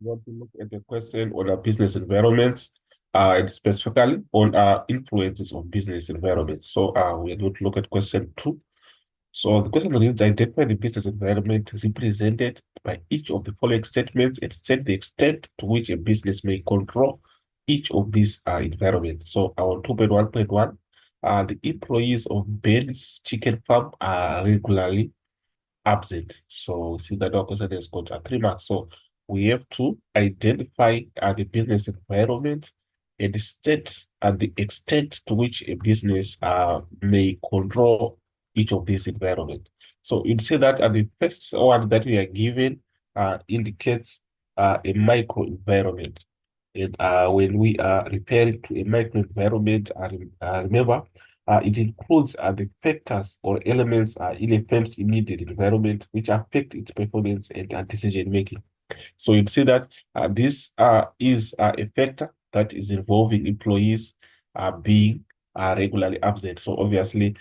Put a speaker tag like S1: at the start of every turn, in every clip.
S1: want to look at the question on our business environments, and specifically on our influences of business environments. So we are going to look at question 2. So the question reads, identify the business environment represented by each of the following statements and state the extent to which a business may control each of these environments. So our 2.1.1, the employees of Ben's Chicken Farm are regularly absent. So see that our question has got a 3 marks. So we have to identify the business environment and state the extent to which a business may control each of these environment. So you'd say that the first one that we are given indicates a micro environment. And when we are referring to a microenvironment, remember, it includes the factors or elements in a firm's immediate environment which affect its performance and decision making. So you'd see that this is a factor that is involving employees being regularly absent. So obviously,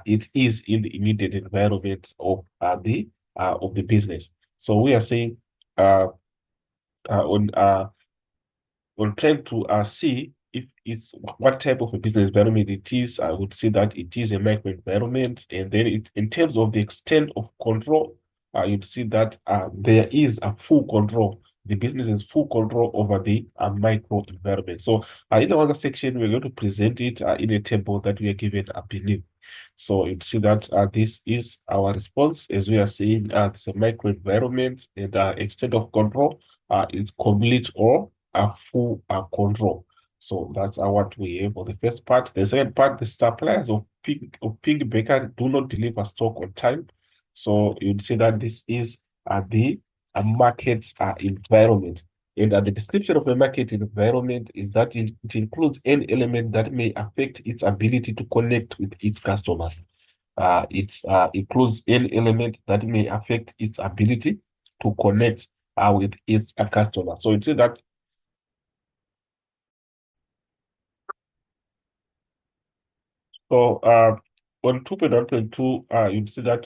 S1: it is in the immediate environment of the business. So we are saying uh, on we're trying to see if it's what type of a business environment it is. I would say that it is a micro environment, and then in terms of the extent of control, you'd see that there is a full control. The business has full control over the micro environment. So in the other section, we're going to present it in a table that we are given beneath. So you'd see that this is our response as we are saying it's a micro environment, and extent of control is complete or full control. So that's what we have for the first part. The second part, the suppliers of Pig Bakery do not deliver stock on time. So you'd say that this is the market environment. And the description of a market environment is that it includes any element that may affect its ability to connect with its customers. It includes any element that may affect its ability to connect with its customer. So you see that so on 2.1.2, you see that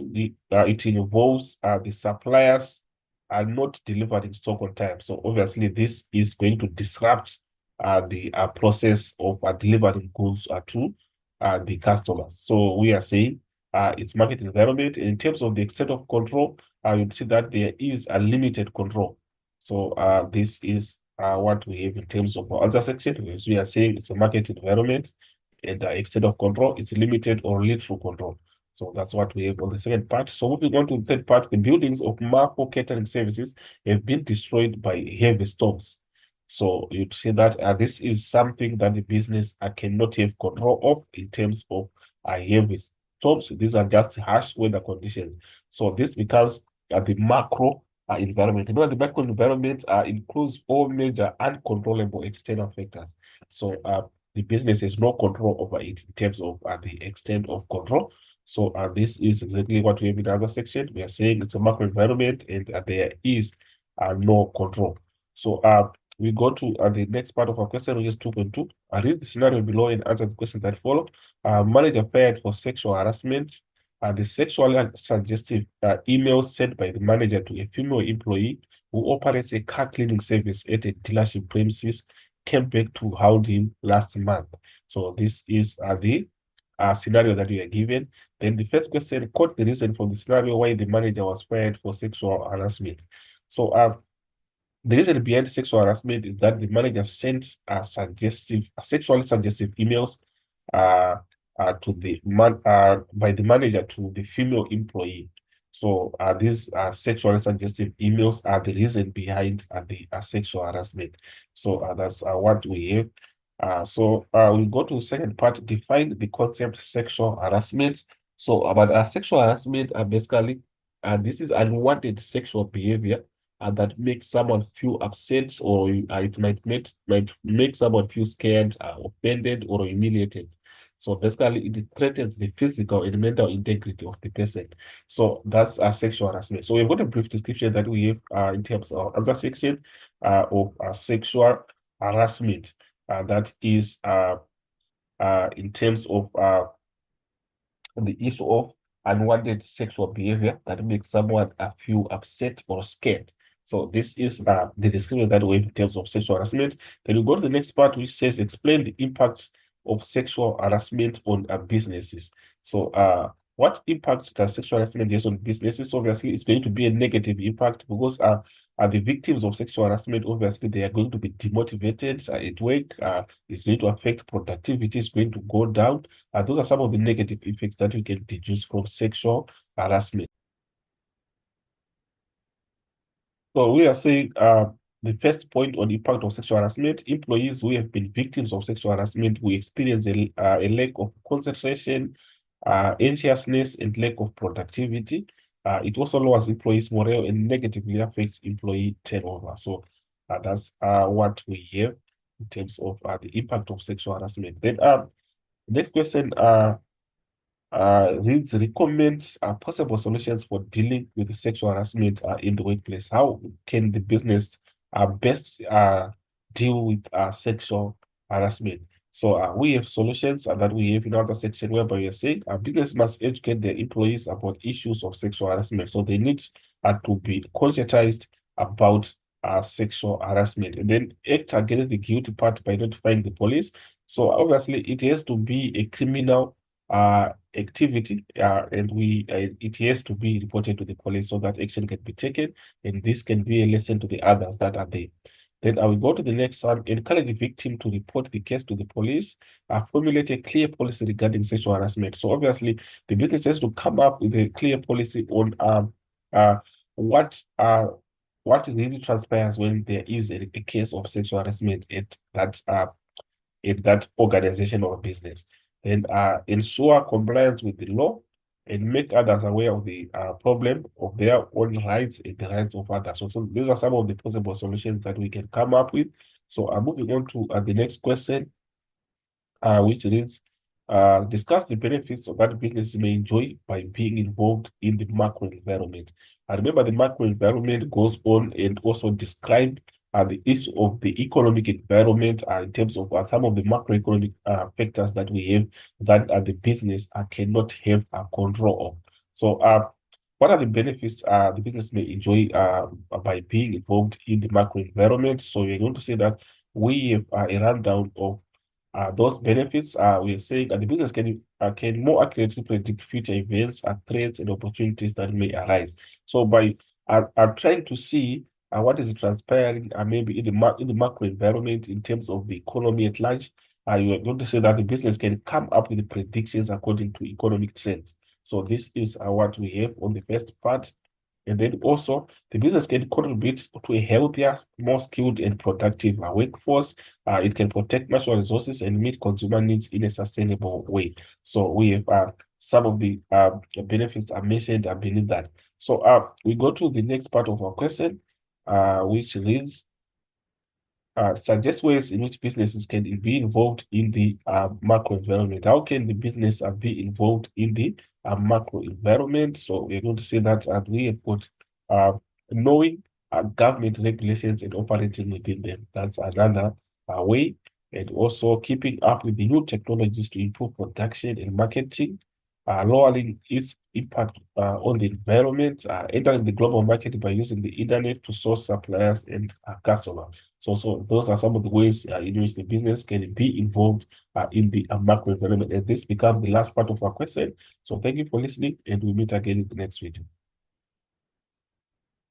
S1: it involves the suppliers are not delivering stock on time. So obviously, this is going to disrupt the process of delivering goods to the customers. So we are saying it's market environment. In terms of the extent of control, you'd see that there is a limited control. So this is what we have in terms of our other section. As we are saying, it's a market environment and the extent of control is limited or little control. So that's what we have on the second part. So moving on to the third part, the buildings of Marco Catering Services have been destroyed by heavy storms. So you'd see that this is something that the business cannot have control of in terms of heavy storms. These are just harsh weather conditions. So this becomes the macro environment. You know, the macro environment includes all major uncontrollable external factors. So the business has no control over it in terms of the extent of control. So this is exactly what we have in the other section. We are saying it's a macro environment and there is no control. So we go to the next part of our question, which is 2.2. I read the scenario below and answer the question that follow. Manager fired for sexual harassment. The sexually suggestive email sent by the manager to a female employee who operates a car cleaning service at a dealership premises came back to haunt him last month. So this is the scenario that we are given. Then the first question, quote the reason for the scenario why the manager was fired for sexual harassment. So the reason behind sexual harassment is that the manager sent sexually suggestive emails uh, to the man by the manager to the female employee. So these sexually suggestive emails are the reason behind the sexual harassment. So that's what we have. So we go to second part, define the concept sexual harassment. So about sexual harassment, basically, this is unwanted sexual behavior that makes someone feel upset, or it might make someone feel scared, offended, or humiliated. So basically, it threatens the physical and mental integrity of the person. So that's a sexual harassment. So we've got a brief description that we have in terms of other section of sexual harassment. That is in terms of the issue of unwanted sexual behavior that makes someone feel upset or scared. So this is the description that we have in terms of sexual harassment. Then we go to the next part, which says explain the impact of sexual harassment on businesses. So what impact does sexual harassment has on businesses? Obviously, it's going to be a negative impact because the victims of sexual harassment, obviously, they are going to be demotivated at work. It's going to affect productivity, it's going to go down. Those are some of the negative effects that we can deduce from sexual harassment. So we are saying the first point on the impact of sexual harassment, employees who have been victims of sexual harassment will experience a lack of concentration, anxiousness, and lack of productivity. It also lowers employees' morale and negatively affects employee turnover. So that's what we hear in terms of the impact of sexual harassment. Then next question, reads recommend possible solutions for dealing with sexual harassment in the workplace. How can the business best deal with sexual harassment? So we have solutions that we have in another section whereby we are saying business must educate their employees about issues of sexual harassment. So they need to be conscientized about sexual harassment and then act against the guilty part by notifying the police. So obviously it has to be a criminal activity, and it has to be reported to the police so that action can be taken, and this can be a lesson to the others that are there. Then I will go to the next one. Encourage the victim to report the case to the police. Formulate a clear policy regarding sexual harassment. So obviously, the business has to come up with a clear policy on uh, what uh, what really transpires when there is a case of sexual harassment at that organization or business. And ensure compliance with the law and make others aware of the problem of their own rights and the rights of others. So these are some of the possible solutions that we can come up with. So I'm moving on to the next question, which reads, discuss the benefits of that business may enjoy by being involved in the macro environment. Remember, the macro environment goes on and also describe the issue of the economic environment in terms of some of the macroeconomic factors that we have that the business cannot have control of. So, what are the benefits the business may enjoy by being involved in the macro environment? So, we're going to say that we have a rundown of those benefits. We are saying that the business can more accurately predict future events, threats, and opportunities that may arise. So by trying to see what is transpiring, maybe in the macro environment in terms of the economy at large, you are going to say that the business can come up with predictions according to economic trends. So this is what we have on the first part. And then also, the business can contribute to a healthier, more skilled, and productive workforce. It can protect natural resources and meet consumer needs in a sustainable way. So we have some of the benefits are mentioned beneath that. So we go to the next part of our question, which reads, suggest ways in which businesses can be involved in the macro environment. How can the business be involved in the macro environment? So we're going to say that we have got uh, knowing government regulations and operating within them. That's another way. And also keeping up with the new technologies to improve production and marketing, lowering its impact on the environment, entering the global market by using the internet to source suppliers and customers. So those are some of the ways in which the business can be involved in the macro environment. And this becomes the last part of our question. So thank you for listening, and we'll meet again in the next video.